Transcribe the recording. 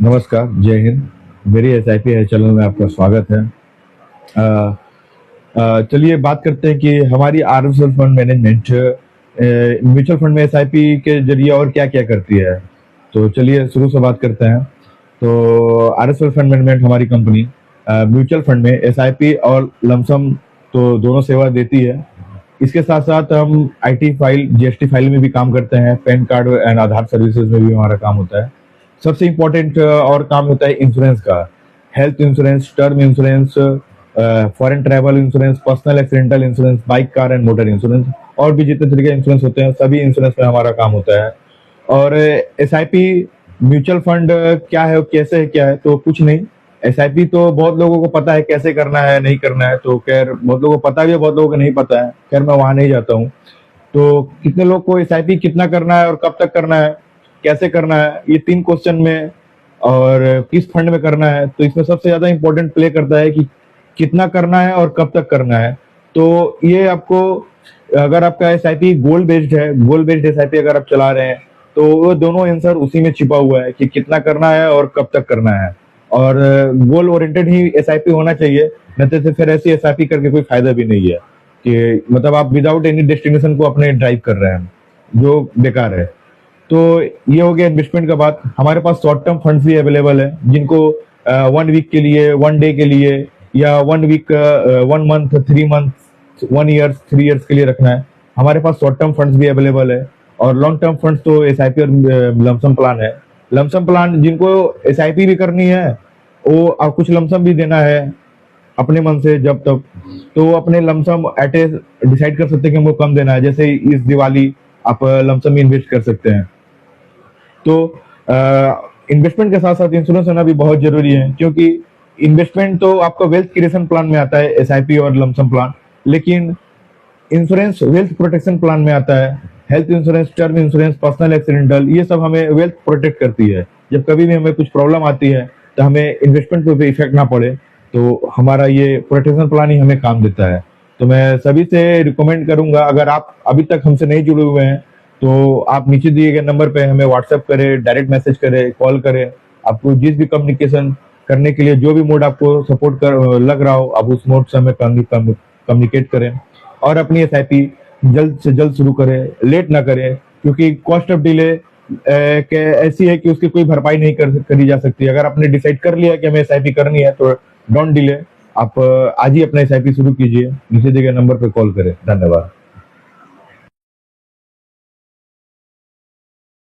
नमस्कार, जय हिंद। मेरी एसआईपी है चैनल में आपका स्वागत है। चलिए बात करते हैं कि हमारी RSL fund management mutual fund में एसआईपी के जरिए और क्या-क्या करती है। तो चलिए शुरू से बात करते हैं। तो आरएसएल फंड मैनेजमेंट हमारी कंपनी म्यूचुअल फंड में एसआईपी और लमसम तो दोनों सेवा देती है। इसके साथ-साथ हम आईटी फाइल, जीएसटी फाइल में भी काम करते हैं, pan card and Aadhaar services में भी हमारा काम होता है। सबसे इम्पोर्टेंट और काम होता है इंश्योरेंस का, health insurance, term insurance, foreign travel insurance, personal accidental insurance, bike, car and motor insurance और भी जितने तरीके के इंश्योरेंस होते हैं सभी इंश्योरेंस में हमारा काम होता है। और एसआईपी म्यूचुअल फंड क्या है, कैसे है, क्या है, तो कुछ नहीं। एसआईपी तो बहुत लोगों को पता है कैसे करना है, नहीं करना है, तो खैर बहुत लोगों को पता भी है, बहुत लोगों को नहीं पता है। खैर मैं वहां नहीं जाता हूँ। तो कितने लोग को एसआईपी कितना करना है और कब तक करना है, कैसे करना है, ये 3 क्वेश्चन में और किस फंड में करना है। तो इसमें सबसे ज्यादा इंपॉर्टेंट प्ले करता है कि कितना करना है और कब तक करना है। तो ये आपको, अगर आपका एसआईपी गोल बेस्ड है, गोल बेस्ड एसआईपी अगर आप चला रहे हैं तो वो दोनों आंसर उसी में छिपा हुआ है कि कितना करना है और कब तक करना है। और गोल ओरिएंटेड ही एसआईपी होना चाहिए, नहीं तो फिर ऐसी एसआईपी करके कोई फायदा भी नहीं है कि मतलब आप विदाउट एनी डेस्टिनेशन को अपने ड्राइव कर रहे हैं, जो बेकार है। तो ये हो गया इन्वेस्टमेंट का बात। हमारे पास शॉर्ट टर्म फंड्स भी अवेलेबल है जिनको 1 वीक के लिए, 1 डे के लिए या 1 week, 1 month, 3 month, 1 year, 3 years के लिए रखना है। हमारे पास शॉर्ट टर्म फंड्स भी अवेलेबल है और लॉन्ग टर्म फंड्स तो एसआईपी और लमसम प्लान है। लमसम प्लान जिनको एसआईपी भी करनी है वो कुछ लमसम भी देना है अपने मन से जब तक, तो अपने लमसम एट ए डिसाइड कर सकते हैं कि हमको कम देना है। जैसे इस दिवाली आप लमसम इन्वेस्ट कर सकते हैं। तो इन्वेस्टमेंट के साथ साथ इंश्योरेंस होना भी बहुत जरूरी है, क्योंकि इन्वेस्टमेंट तो आपका वेल्थ क्रिएशन प्लान में आता है, एसआईपी और लमसम प्लान, लेकिन इंश्योरेंस वेल्थ प्रोटेक्शन प्लान में आता है। Health insurance, term insurance, personal accidental, ये सब हमें वेल्थ प्रोटेक्ट करती है। जब कभी भी हमें कुछ प्रॉब्लम आती है तो हमें इन्वेस्टमेंट पे भी इफेक्ट ना पड़े, तो हमारा ये प्रोटेक्शन प्लान ही हमें काम देता है। तो मैं सभी से रिकमेंड करूंगा, अगर आप अभी तक हमसे नहीं जुड़े हुए हैं तो आप नीचे दिए गए नंबर पे हमें व्हाट्सएप करें, डायरेक्ट मैसेज करें, कॉल करें। आपको जिस भी कम्युनिकेशन करने के लिए जो भी मोड आपको सपोर्ट कर लग रहा हो, आप उस मोड से हमें कम्युनिकेट करें और अपनी एसआईपी जल्द से जल्द शुरू करें, लेट ना करें, क्योंकि कॉस्ट ऑफ डिले ऐसी है कि उसकी कोई भरपाई नहीं करी जा सकती। अगर आपने डिसाइड कर लिया कि हमें एसआईपी करनी है तो डोंट डिले, आप आज ही अपना एसआईपी शुरू कीजिए। नीचे दिए गए नंबर पे कॉल करें। धन्यवाद।